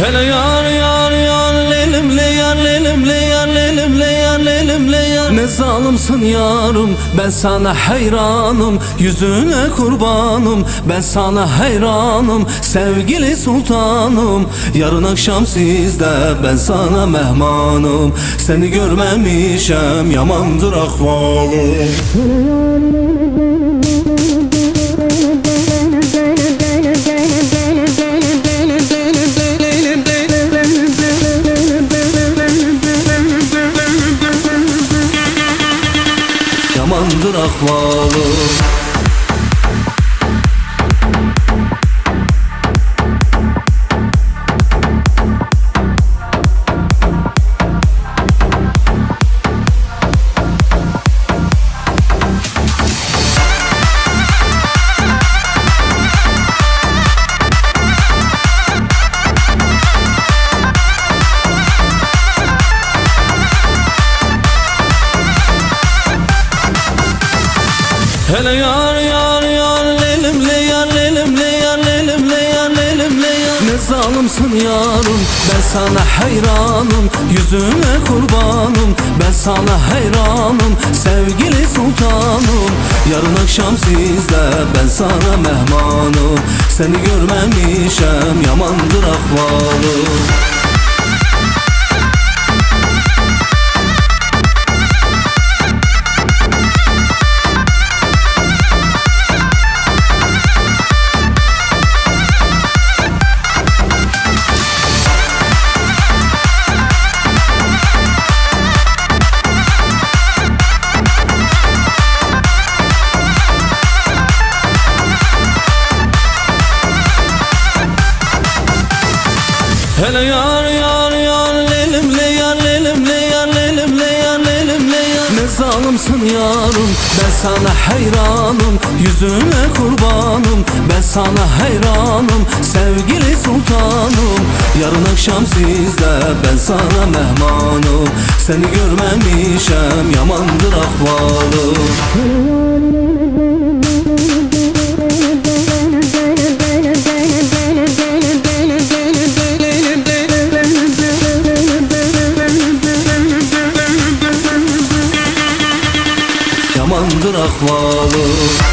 Hele yar yar yar lelim le yar lelim le yar lelim le yar lelim le yar. Ne zalimsin yarım, ben sana hayranım, yüzüne kurbanım, ben sana hayranım, sevgili sultanım. Yarın akşam sizde, ben sana mehmanım, seni görmemişem, yamandır ahvalım. Yamandır ahvalım. Hele yar yar yar lelim le yar lelim le yar lelim le yar lelim le yar. Ne zalimsin yarım, ben sana hayranım, yüzüne kurbanım, ben sana hayranım, sevgili sultanım. Yarın akşam sizde, ben sana mehmanım, seni görmemişem, yamandır ahvalım. Hele yar yar yar lelim le yar lelim le yar lelim le yar lelim le yar. Ne zalimsin yarım, ben sana hayranım, yüzüne kurbanım, ben sana hayranım, sevgili sultanım. Yarın akşam sizde, ben sana mehmanım, seni görmemişem, yamandır ahvalım. Yamandır ahvalım.